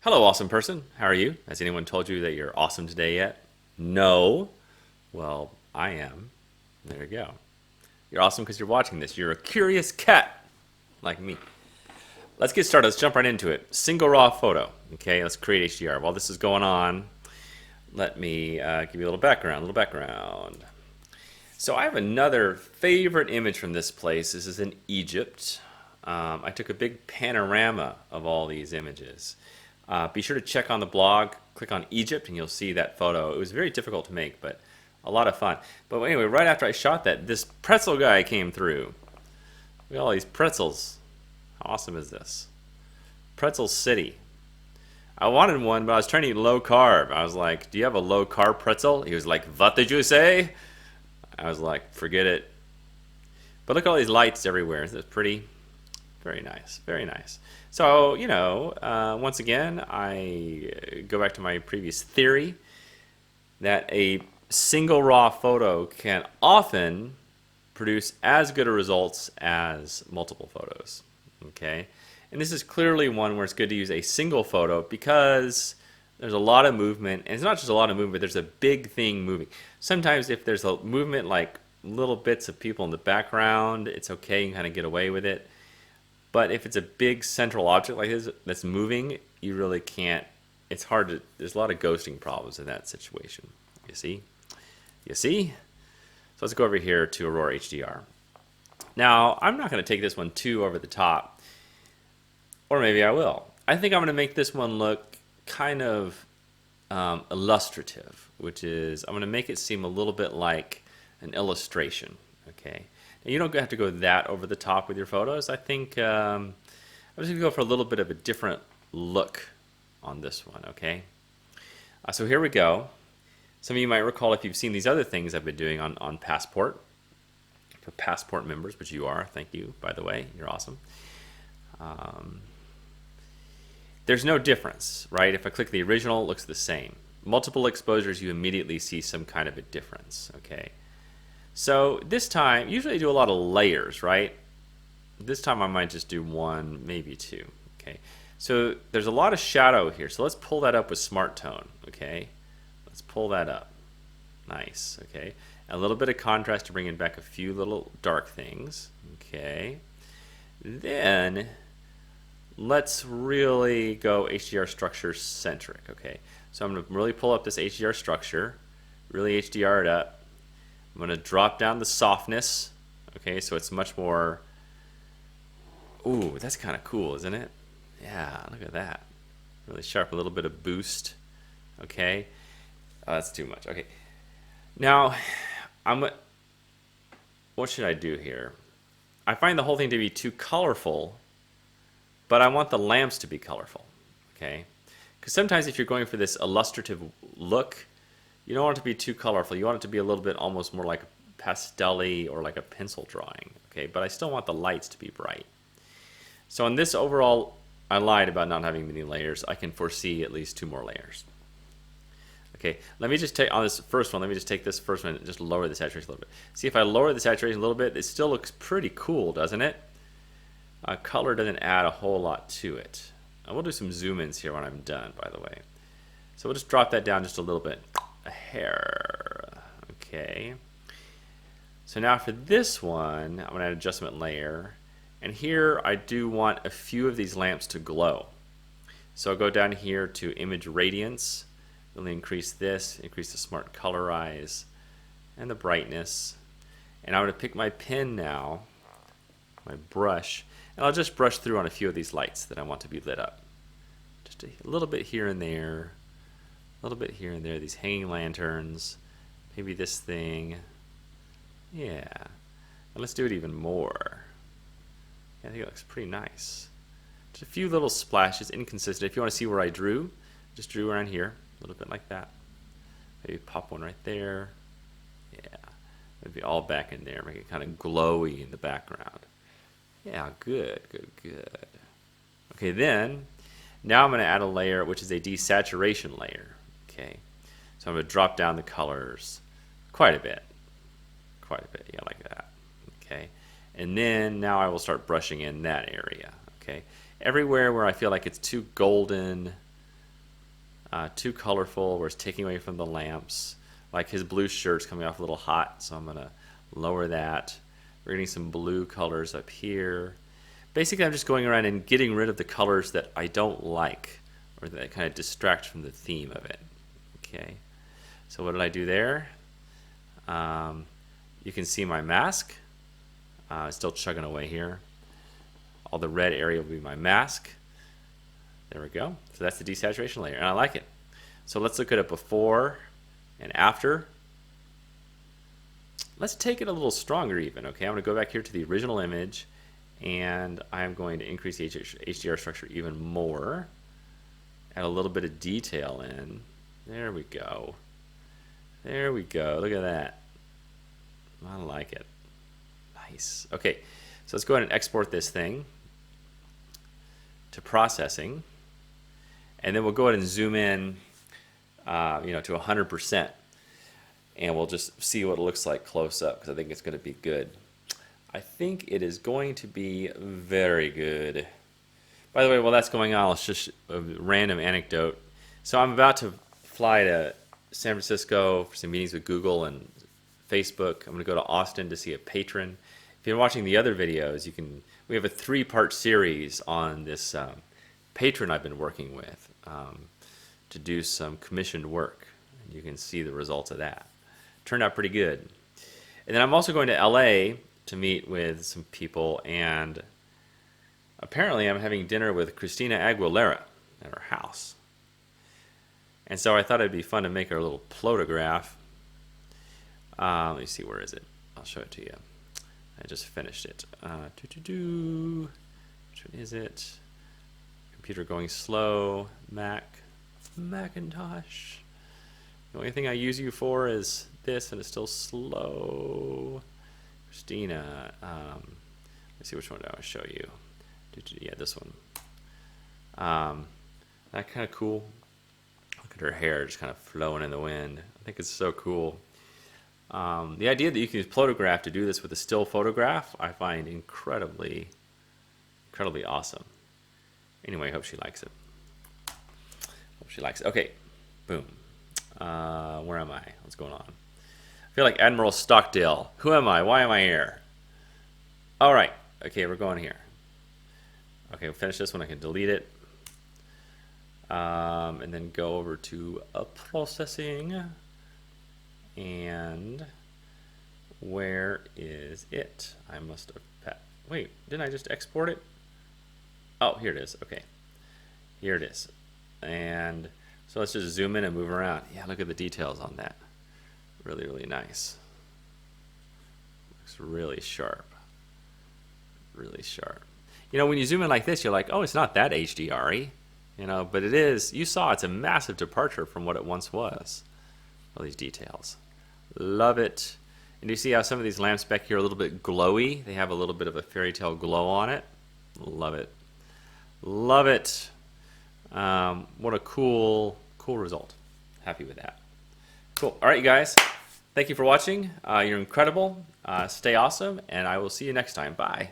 Hello, awesome person. How are you? Has anyone told you that you're awesome today yet? No. Well, I am. There you go. You're awesome because you're watching this. You're a curious cat like me. Let's get started. Let's jump right into it. Single raw photo. Okay, let's create HDR. While this is going on, let me give you a little background. So I have another favorite image from this place. This is in Egypt. I took a big panorama of all these images. Be sure to check on the blog, click on Egypt, and you'll see that photo. It was very difficult to make, but a lot of fun. But anyway, right after I shot that, this pretzel guy came through. Look at all these pretzels. How awesome is this? Pretzel City. I wanted one, but I was trying to eat low carb. I was like, do you have a low carb pretzel? He was like, what did you say? I was like, forget it. But look at all these lights everywhere. Isn't it pretty? Very nice, very nice. So, once again, I go back to my previous theory that a single raw photo can often produce as good a results as multiple photos, okay? And this is clearly one where it's good to use a single photo because there's a lot of movement, and it's not just a lot of movement, there's a big thing moving. Sometimes if there's a movement like little bits of people in the background, it's okay, you can kind of get away with it. But if it's a big central object like this that's moving, you really can't. It's hard to. There's a lot of ghosting problems in that situation. You see? You see? So let's go over here to Aurora HDR. Now, I'm not going to take this one too over the top. Or maybe I will. I think I'm going to make this one look kind of illustrative, which is I'm going to make it seem a little bit like an illustration. Okay. You don't have to go that over the top with your photos. I think I'm just going to go for a little bit of a different look on this one, okay? So here we go. Some of you might recall if you've seen these other things I've been doing on Passport. For Passport members, which you are. Thank you, by the way. You're awesome. There's no difference, right? If I click the original, it looks the same. Multiple exposures, you immediately see some kind of a difference, okay? So this time, usually I do a lot of layers, right? This time I might just do one, maybe two, okay? So there's a lot of shadow here, so let's pull that up with Smart Tone, okay? Let's pull that up. Nice, okay? A little bit of contrast to bring in back a few little dark things, okay? Then let's really go HDR structure centric, okay? So I'm gonna really pull up this HDR structure, really HDR it up. I'm going to drop down the softness, okay, so it's much more, ooh, that's kind of cool, isn't it? Yeah, look at that. Really sharp, a little bit of boost, okay. Oh, that's too much, okay. Now, what should I do here? I find the whole thing to be too colorful, but I want the lamps to be colorful, okay. Because sometimes if you're going for this illustrative look, you don't want it to be too colorful. You want it to be a little bit almost more like pastel-y or like a pencil drawing, okay? But I still want the lights to be bright. So on this overall, I lied about not having many layers. I can foresee at least 2 more layers. Okay, let me just take, on this first one, let me just take this first one and just lower the saturation a little bit. See, if I lower the saturation a little bit, it still looks pretty cool, doesn't it? Color doesn't add a whole lot to it. I will do some zoom-ins here when I'm done, by the way. So we'll just drop that down just a little bit. A hair. Okay. So now for this one, I'm going to add adjustment layer. And here I do want a few of these lamps to glow. So I'll go down here to image radiance. Really increase this, increase the smart colorize and the brightness. And I'm going to pick my pen now, my brush, and I'll just brush through on a few of these lights that I want to be lit up. Just a little bit here and there. A little bit here and there, these hanging lanterns, maybe this thing. Yeah, and let's do it even more. Yeah, I think it looks pretty nice. Just a few little splashes, inconsistent. If you want to see where I drew, just drew around here, a little bit like that. Maybe pop one right there. Yeah, maybe all back in there, make it kind of glowy in the background. Yeah, good, good, good. Okay, then, now I'm going to add a layer, which is a desaturation layer. Okay, so I'm going to drop down the colors quite a bit, yeah, like that. Okay, and then now I will start brushing in that area. Okay, everywhere where I feel like it's too golden, too colorful where it's taking away from the lamps. Like his blue shirt's coming off a little hot, so I'm going to lower that. We're getting some blue colors up here. Basically, I'm just going around and getting rid of the colors that I don't like or that kind of distract from the theme of it. Okay, so what did I do there? You can see my mask. It's still chugging away here. All the red area will be my mask. There we go. So that's the desaturation layer, and I like it. So let's look at it before and after. Let's take it a little stronger even, okay? I'm going to go back here to the original image, and I'm going to increase the HDR structure even more. Add a little bit of detail in. There we go. There we go. Look at that. I like it. Nice. Okay, so let's go ahead and export this thing to processing, and then we'll go ahead and zoom in, to 100%, and we'll just see what it looks like close up because I think it's going to be good. I think it is going to be very good. By the way, while that's going on, it's just a random anecdote. So I'm about to fly to San Francisco for some meetings with Google and Facebook. I'm going to go to Austin to see a patron. If you're watching the other videos, we have a 3-part series on this patron I've been working with to do some commissioned work. And you can see the results of that. Turned out pretty good. And then I'm also going to LA to meet with some people, and apparently I'm having dinner with Christina Aguilera at her house. And so I thought it'd be fun to make her a little plotograph. Let me see, where is it? I'll show it to you. I just finished it. Which one is it? Computer going slow. Macintosh. The only thing I use you for is this, and it's still slow. Christina. Let's see, which one do I want to show you? Yeah, this one. That kind of cool. Look at her hair just kind of flowing in the wind. I think it's so cool. The idea that you can use Plotograph to do this with a still photograph, I find incredibly awesome. Anyway, I hope she likes it. Okay, boom. Where am I? What's going on? I feel like Admiral Stockdale. Who am I? Why am I here? All right. Okay, we're going here. Okay, we'll finish this one. I can delete it. And then go over to processing. And where is it? I must have... Wait, didn't I just export it? Oh, here it is. Okay. Here it is. And so let's just zoom in and move around. Yeah, look at the details on that. Really, really nice. Looks really sharp. Really sharp. When you zoom in like this, you're like, oh, it's not that HDR-y. But it is. You saw it's a massive departure from what it once was. All these details. Love it. And you see how some of these lamps back here are a little bit glowy? They have a little bit of a fairy tale glow on it. Love it. Love it. What a cool result. Happy with that. Cool. All right, you guys. Thank you for watching. You're incredible. Stay awesome, and I will see you next time. Bye.